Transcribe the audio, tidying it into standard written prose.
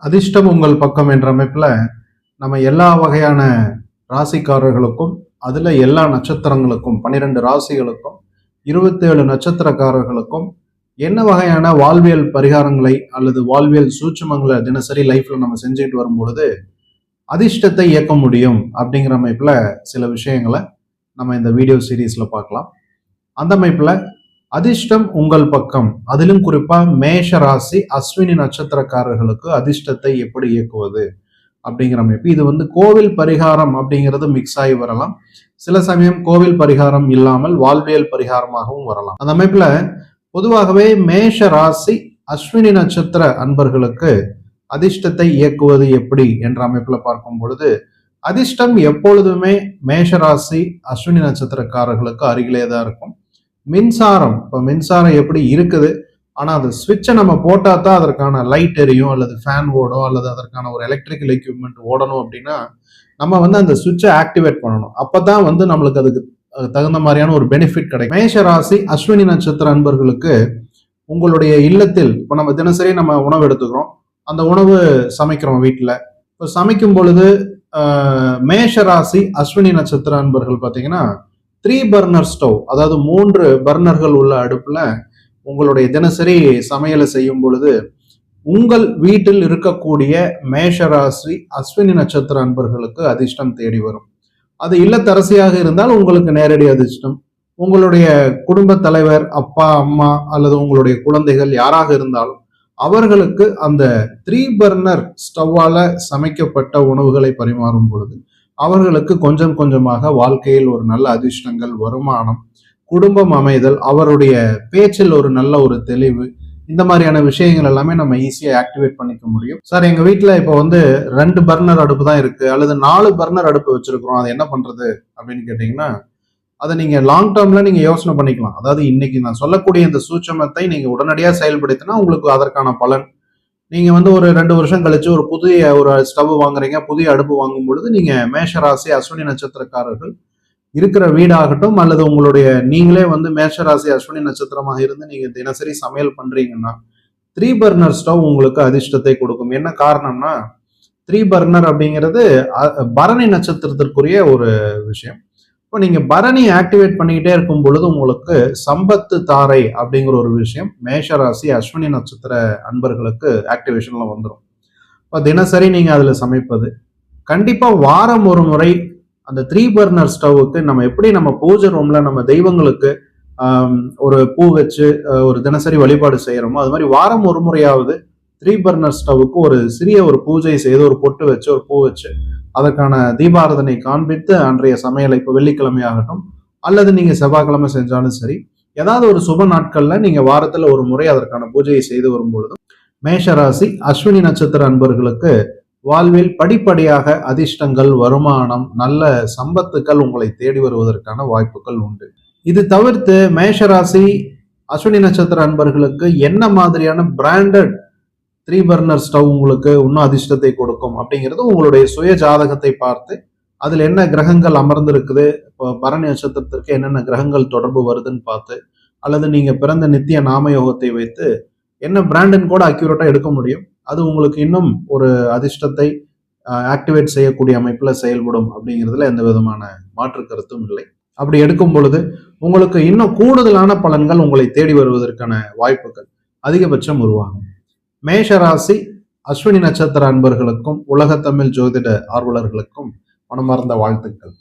அதிர்ஷ்டம் உங்கள் பக்கம் என்ற அமைப்புல நம்ம எல்லா வகையான ராசிக்காரர்களுக்கும் அதுல எல்லா நட்சத்திரங்களுக்கும் 12 ராசிகளுக்கும் 27 நட்சத்திரக்காரர்களுக்கும் என்ன வகையான வாழ்வியல் பரிகாரங்களை அல்லது வாழ்வியல் சூட்சுமங்களை தினசரி லைஃப்ல நம்ம செஞ்சுட்டு வரும் பொழுது அதிர்ஷ்டத்தை இயக்க முடியும் அப்படிங்கிற அமைப்புல சில விஷயங்களை நம்ம இந்த வீடியோ சீரீஸ்ல பார்க்கலாம். அந்த அமைப்புல அதிர்ஷ்டம் உங்கள் பக்கம், அதிலும் குறிப்பா மேஷ ராசி அஸ்வினி நட்சத்திரக்காரர்களுக்கு அதிர்ஷ்டத்தை எப்படி இயக்குவது அப்படிங்கிற அமைப்பு. இது கோவில் பரிகாரம் அப்படிங்கிறது மிக்ஸ் ஆகி வரலாம். சில சமயம் கோவில் பரிகாரம் இல்லாமல் வாழ்வியல் பரிகாரமாகவும் வரலாம். அந்த அமைப்புல பொதுவாகவே மேஷ ராசி அஸ்வினி நட்சத்திர அன்பர்களுக்கு அதிர்ஷ்டத்தை இயக்குவது எப்படி என்ற அமைப்புல பார்க்கும் பொழுது, அதிர்ஷ்டம் எப்பொழுதுமே மேஷ ராசி அஸ்வினி நட்சத்திரக்காரர்களுக்கு அருகிலே தான் இருக்கும். மின்சாரம், இப்போ மின்சாரம் எப்படி இருக்குது, ஆனா அந்த சுவிட்சை நம்ம போட்டா தான் அதற்கான லைட் எரியும் அல்லது ஃபேன் ஓடும் அல்லது அதற்கான ஒரு எலக்ட்ரிக்கல் எக்யூப்மெண்ட் ஓடணும் அப்படின்னா நம்ம அந்த சுவிட்சை ஆக்டிவேட் பண்ணணும். அப்பதான் நம்மளுக்கு அதுக்கு தகுந்த மாதிரியான ஒரு பெனிஃபிட் கிடைக்கும். மேஷ ராசி அஸ்வினி நட்சத்திர அன்பர்களுக்கு உங்களுடைய இல்லத்தில் இப்போ நம்ம தினசரி நம்ம உணவு எடுத்துக்கிறோம், அந்த உணவு சமைக்கிறோம் வீட்டில். இப்போ சமைக்கும் பொழுது மேஷ ராசி அஸ்வினி நட்சத்திர அன்பர்கள் பார்த்தீங்கன்னா 3 பர்னர் ஸ்டவ், அதாவது 3 பர்னர்கள் உள்ள அடுப்புல உங்களுடைய தினசரி சமையலை செய்யும் பொழுது உங்கள் வீட்டில் இருக்கக்கூடிய மேஷராசி அஸ்வினி நட்சத்திர அன்பர்களுக்கு அதிர்ஷ்டம் தேடி வரும். அது இல்லத்தரசியாக இருந்தால் உங்களுக்கு நேரடி அதிர்ஷ்டம். உங்களுடைய குடும்ப தலைவர், அப்பா அம்மா அல்லது உங்களுடைய குழந்தைகள் யாராக இருந்தாலும் அவர்களுக்கு அந்த 3 பர்னர் ஸ்டவ்வால சமைக்கப்பட்ட உணவுகளை பரிமாறும் பொழுது அவர்களுக்கு கொஞ்சம் கொஞ்சமாக வாழ்க்கையில் ஒரு நல்ல அதிர்ஷ்டங்கள், வருமானம், குடும்பம் அமைதல், அவருடைய பேச்சில் ஒரு நல்ல ஒரு தெளிவு, இந்த மாதிரியான விஷயங்கள் எல்லாமே நம்ம ஈஸியா ஆக்டிவேட் பண்ணிக்க முடியும். சார் எங்க வீட்டுல இப்போ 2 பர்னர் அடுப்பு தான் இருக்கு அல்லது 4 பர்னர் அடுப்பு வச்சிருக்கிறோம், அது என்ன பண்றது அப்படின்னு கேட்டீங்கன்னா, அதை நீங்க லாங் டேர்ம்ல நீங்க யோசனை பண்ணிக்கலாம். அதாவது இன்னைக்கு நான் சொல்லக்கூடிய இந்த சூட்சமத்தை நீங்க உடனடியாக செயல்படுத்தினா உங்களுக்கு அதற்கான பலன். நீங்க ஒரு 2 வருஷம் கழிச்சு ஒரு புதிய ஒரு ஸ்டவ் வாங்குறீங்க, புதிய அடுப்பு வாங்கும் பொழுது நீங்க மேஷராசி அஸ்வினி நட்சத்திரக்காரர்கள் இருக்கிற வீடாகட்டும் அல்லது உங்களுடைய நீங்களே மேஷராசி அஸ்வினி நட்சத்திரமாக இருந்து நீங்க தினசரி சமையல் பண்றீங்கன்னா 3 பர்னர் ஸ்டவ் உங்களுக்கு அதிர்ஷ்டத்தை கொடுக்கும். என்ன காரணம்னா 3 பர்னர் அப்படிங்கிறது பரணி நட்சத்திரத்திற்குரிய ஒரு விஷயம். இப்போ நீங்க பரணி ஆக்டிவேட் பண்ணிக்கிட்டே இருக்கும் பொழுது உங்களுக்கு சம்பத்து தாரை அப்படிங்கிற ஒரு விஷயம் மேஷராசி அஸ்வினி நட்சத்திர அன்பர்களுக்கு ஆக்டிவேஷன்ல வந்துடும். இப்போ தினசரி நீங்க அதுல சமைப்பது கண்டிப்பா வாரம் ஒரு முறை அந்த 3 பர்னர் ஸ்டவ்வுக்கு நம்ம எப்படி நம்ம பூஜை ரூம்ல நம்ம தெய்வங்களுக்கு ஒரு பூ வச்சு ஒரு தினசரி வழிபாடு செய்யறோமோ அது மாதிரி வாரம் ஒரு முறையாவது 3 பர்னர் ஸ்டவ்வுக்கு ஒரு சிறிய ஒரு பூஜை செய்து ஒரு பொட்டு வச்சு ஒரு பூ வச்சு அதற்கான தீபாராதனை காண்பித்து அன்றைய சமையலை இப்போ வெள்ளிக்கிழமை ஆகட்டும் அல்லது நீங்க செவ்வாய்க்கிழமை செஞ்சாலும் சரி, ஏதாவது ஒரு சுப நாட்கள்ல நீங்க வாரத்துல ஒரு முறை அதற்கான பூஜையை செய்து வரும்பொழுதும் மேஷராசி அஸ்வினி நட்சத்திர அன்பர்களுக்கு வாழ்வில் படிப்படியாக அதிர்ஷ்டங்கள், வருமானம், நல்ல சம்பத்துக்கள் உங்களை தேடி வருவதற்கான வாய்ப்புகள் உண்டு. இது தவிர்த்து மேஷராசி அஸ்வினி நட்சத்திர அன்பர்களுக்கு என்ன மாதிரியான பிராண்டட் 3 பர்னர் ஸ்டவ் உங்களுக்கு இன்னும் அதிர்ஷ்டத்தை கொடுக்கும் அப்படிங்கிறது உங்களுடைய சுய ஜாதகத்தை பார்த்து அதுல என்ன கிரகங்கள் அமர்ந்திருக்குது, இப்போ பரணி நட்சத்திரத்திற்கு என்னென்ன கிரகங்கள் தொடர்பு வருதுன்னு பார்த்து அல்லது நீங்க பிறந்த நித்திய நாமயோகத்தை வைத்து என்ன பிராண்டுன்னு கூட அக்யூரேட்டா எடுக்க முடியும். அது உங்களுக்கு இன்னும் ஒரு அதிர்ஷ்டத்தை ஆக்டிவேட் செய்யக்கூடிய அமைப்புல செயல்படும் அப்படிங்கிறதுல எந்த விதமான மாற்று கருத்தும் இல்லை. அப்படி எடுக்கும் பொழுது உங்களுக்கு இன்னும் கூடுதலான பலன்கள் உங்களை தேடி வருவதற்கான வாய்ப்புகள் அதிகபட்சம் உருவாகும். மேஷராசி அஸ்வினி நட்சத்திர அன்பர்களுக்கும் உலக தமிழ் ஜோதிட ஆர்வலர்களுக்கும் மனமார்ந்த வாழ்த்துக்கள்.